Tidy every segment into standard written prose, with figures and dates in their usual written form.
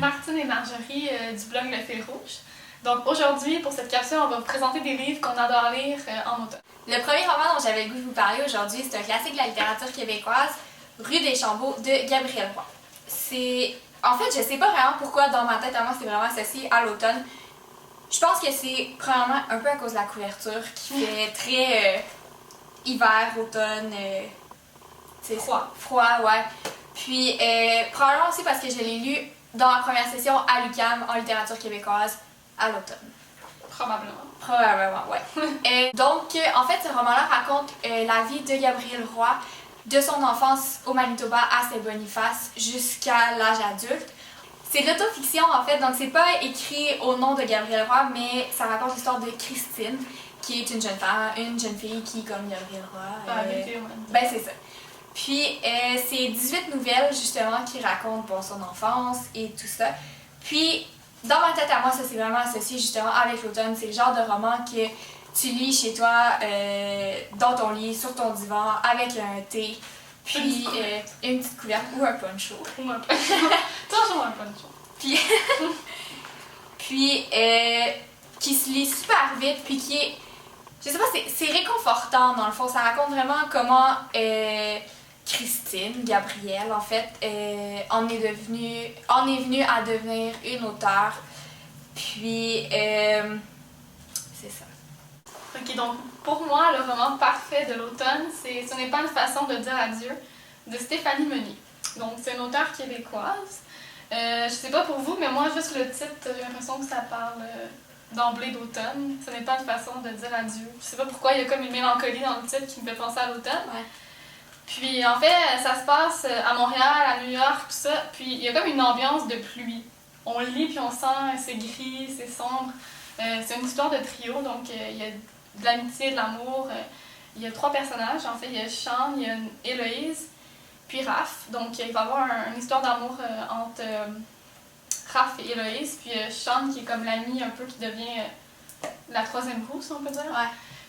Martine et Marjorie du blog Le Fil Rouge. Donc aujourd'hui, pour cette capsule, on va vous présenter des livres qu'on adore lire en automne. Le premier roman dont j'avais le goût de vous parler aujourd'hui, c'est un classique de la littérature québécoise, Rue des Chambeaux de Gabrielle Roy. En fait, je sais pas vraiment pourquoi dans ma tête à moi c'est vraiment associé à l'automne. Je pense que c'est premièrement un peu à cause de la couverture qui fait très hiver, automne, froid, ouais. Puis probablement aussi parce que je l'ai lu dans la première session à l'UQAM en littérature québécoise à l'automne. Probablement, ouais. Donc, en fait, ce roman-là raconte la vie de Gabrielle Roy, de son enfance au Manitoba à Saint-Boniface jusqu'à l'âge adulte. C'est de l'autofiction, en fait, donc c'est pas écrit au nom de Gabrielle Roy, mais ça raconte l'histoire de Christine, qui est une jeune femme, une jeune fille qui, comme Gabrielle Roy... ben, c'est ça. Puis, c'est 18 nouvelles, justement, qui racontent son enfance et tout ça. Puis, dans ma tête à moi, ça c'est vraiment associé justement avec l'automne. C'est le genre de roman que tu lis chez toi, dans ton lit, sur ton divan, avec un thé, puis une petite couverte ou un poncho. Toujours un poncho. Puis qui se lit super vite, puis qui est... Je sais pas, c'est réconfortant dans le fond. Ça raconte vraiment comment Christine, Gabrielle, en fait, en est venue à devenir une auteure. Puis, c'est ça. Ok, donc pour moi, le roman parfait de l'automne, c'est Ce n'est pas une façon de dire adieu de Stéphanie Meunier. Donc, c'est une auteure québécoise. Je sais pas pour vous, mais moi, juste le titre, j'ai l'impression que ça parle d'emblée d'automne. Ce n'est pas une façon de dire adieu. Je sais pas pourquoi, il y a comme une mélancolie dans le titre qui me fait penser à l'automne. Ouais. Puis en fait, ça se passe à Montréal, à New York, tout ça. Puis il y a comme une ambiance de pluie. On lit puis on sent, c'est gris, c'est sombre. C'est une histoire de trio, donc il y a de l'amitié, de l'amour. Il y a 3 personnages. En fait, il y a Sean, il y a Héloïse, puis Raph. Donc il va y avoir une histoire d'amour entre Raph et Héloïse. Puis Sean qui est comme l'ami un peu qui devient la troisième roue, si on peut dire. Ouais.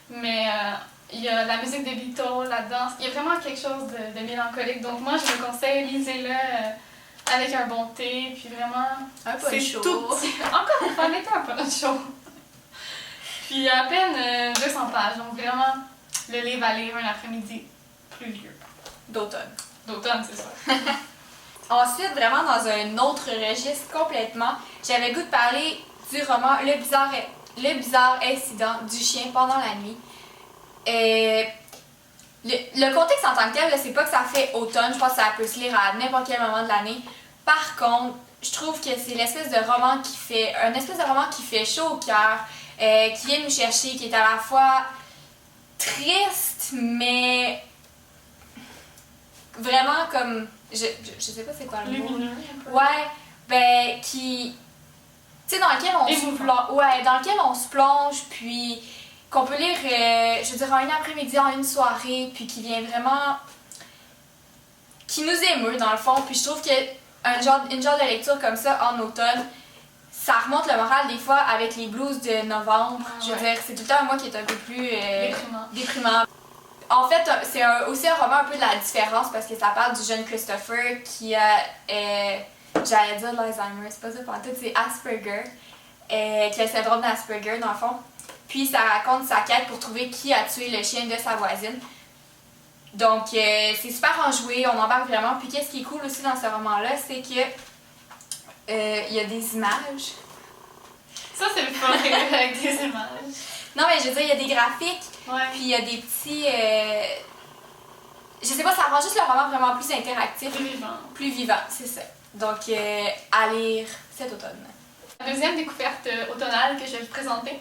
Mais il y a la musique des Beatles, la danse. Il y a vraiment quelque chose de mélancolique. Donc moi, je me conseille, lisez-le avec un bon thé. Puis vraiment, c'est tout petit. Encore une fois, mettez un poncho. Puis à peine 200 pages. Donc vraiment, le livre à lire un après-midi pluvieux. D'automne. D'automne, c'est ça. Ensuite, vraiment dans un autre registre complètement, j'avais le goût de parler du roman Le bizarre incident du chien pendant la nuit. Le contexte en tant que tel, là, c'est pas que ça fait automne, je pense que ça peut se lire à n'importe quel moment de l'année. Par contre, je trouve que c'est l'espèce de roman qui fait chaud au cœur, qui vient nous chercher, qui est à la fois triste, mais vraiment comme... Je sais pas c'est quoi le mot. Lumineux. Ouais, ben qui... Tu sais, dans lequel on se plonge, puis qu'on peut lire, je veux dire, en une après-midi, en une soirée, puis qui vient vraiment... qui nous émeut, dans le fond. Puis je trouve que une genre de lecture comme ça, en automne, ça remonte le moral des fois avec les blues de novembre. Je veux dire, c'est tout le temps un mois qui est un peu plus déprimant. En fait, c'est aussi un roman un peu de la différence, parce que ça parle du jeune Christopher qui a... j'allais dire l'Alzheimer, c'est pas ça pour tout, c'est Asperger, qui a le syndrome d'Asperger dans le fond. Puis ça raconte sa quête pour trouver qui a tué le chien de sa voisine. Donc c'est super enjoué, on embarque vraiment. Puis qu'est-ce qui est cool aussi dans ce roman-là, c'est que il y a des images. Ça, c'est le fun avec des images. Non, mais je veux dire, il y a des graphiques, Ouais. puis il y a des petits... je sais pas, ça rend juste le roman vraiment plus interactif. Plus vivant, c'est ça. Donc, à lire cet automne. La deuxième découverte automnale que je vais vous présenter,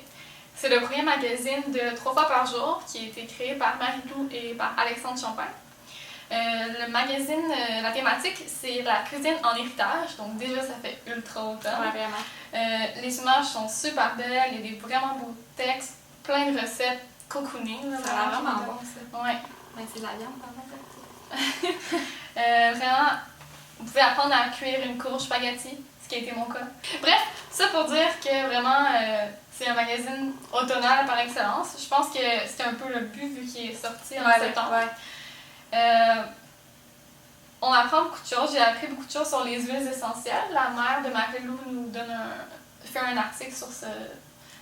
c'est le premier magazine de 3 fois par jour qui a été créé par Marie-Lou et par Alexandre Champagne. Le magazine, la thématique, c'est la cuisine en héritage, donc déjà ça fait ultra automne. Ouais, vraiment. Les images sont super belles, il y a des vraiment beaux textes, plein de recettes cocooning. Ça a vraiment bon, ça. Ouais. Ben, c'est de la viande, quand même. Vraiment, vous pouvez apprendre à cuire une courge spaghetti, ce qui a été mon cas. Bref, ça pour dire que vraiment, c'est un magazine automnal par excellence. Je pense que c'était un peu le but vu qu'il est sorti en septembre. Ouais. on apprend beaucoup de choses. J'ai appris beaucoup de choses sur les huiles essentielles. La mère de Marie-Lou nous fait un article sur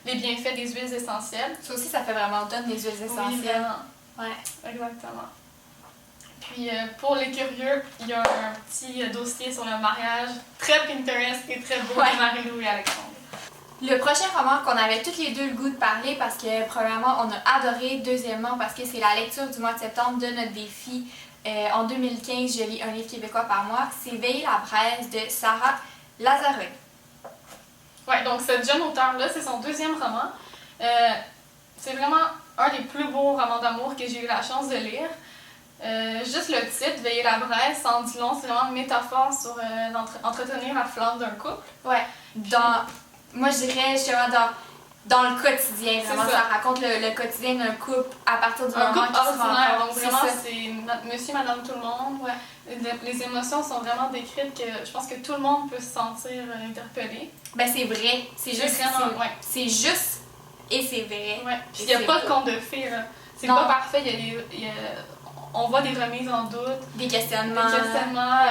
les bienfaits des huiles essentielles. Ça aussi, ça fait vraiment automne, les huiles essentielles. Oui, vraiment. Ouais. Exactement. Puis pour les curieux, il y a un petit dossier sur le mariage très Pinterest et très beau de Marie-Lou et Alexandre. Le prochain roman qu'on avait toutes les deux le goût de parler parce que premièrement on a adoré, deuxièmement parce que c'est la lecture du mois de septembre de notre défi. En 2015, je lis un livre québécois par mois, c'est Veiller la braise de Sarah Lazareux. Ouais, donc cette jeune auteure-là, c'est son deuxième roman. C'est vraiment un des plus beaux romans d'amour que j'ai eu la chance de lire. Juste le titre, Veiller la braise, sans dit long, c'est vraiment une métaphore sur entretenir la flamme d'un couple. Ouais, moi je dirais justement dans le quotidien, vraiment, ça raconte le quotidien d'un couple à partir du moment qu'ils se rencontrent. Donc vraiment, c'est monsieur, madame, tout le monde. Ouais. Les émotions sont vraiment décrites que je pense que tout le monde peut se sentir interpellé. Ben c'est vrai, c'est juste et c'est vrai. Ouais. Puis il n'y a pas de conte de fées, là. C'est pas parfait, on voit des remises en doute. Des questionnements.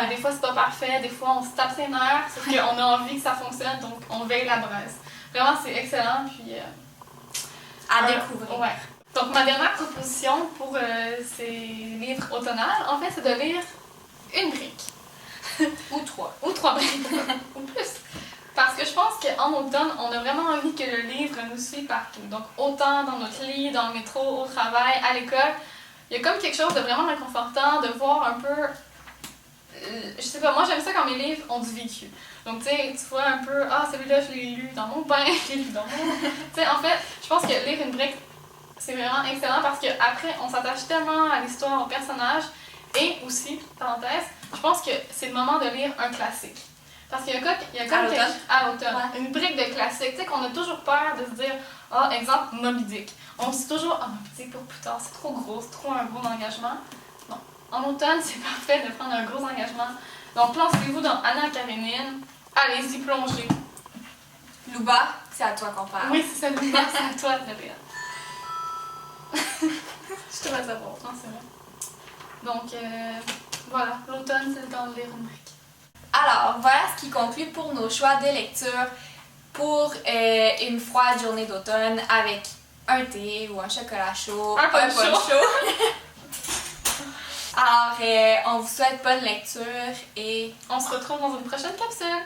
Des fois c'est pas parfait, des fois on se tape ses nerfs, sauf qu'on a envie que ça fonctionne, donc on veille la braise. Vraiment, c'est excellent, puis... à découvrir. Ouais. Donc, ma dernière proposition pour ces livres automnales, en fait, c'est de lire une brique. Ou 3. Ou 3 briques. Ou plus. Parce que je pense qu'en automne, on a vraiment envie que le livre nous suive partout. Donc, autant dans notre lit, dans le métro, au travail, à l'école. Il y a comme quelque chose de vraiment réconfortant, de voir un peu... je sais pas, moi j'aime ça quand mes livres ont du vécu. Donc, tu sais, tu vois un peu, celui-là, je l'ai lu dans mon bain, je l'ai lu dans mon... Tu sais, en fait, je pense que lire une brique, c'est vraiment excellent parce qu'après, on s'attache tellement à l'histoire, au personnage. Et aussi, parenthèse, je pense que c'est le moment de lire un classique. Parce qu'il y a comme à l'automne, une brique de classique, tu sais, qu'on a toujours peur de se dire, exemple, Moby Dick. On se dit toujours, Moby Dick pour plus tard, c'est trop gros, c'est trop un gros engagement. Non. En automne, c'est parfait de prendre un gros engagement. Donc, lancez-vous dans Anna Karénine. Allez-y, plongez. Louba, c'est à toi qu'on parle. Oui, c'est ça, Louba, c'est à toi de lire. Je te laisse savoir, non, c'est vrai. Donc, voilà, l'automne, c'est le temps de lire une brique. Alors, voilà ce qui conclut pour nos choix de lecture pour une froide journée d'automne avec un thé ou un chocolat chaud, un punch chaud. Alors, on vous souhaite bonne lecture et on se retrouve dans une prochaine capsule.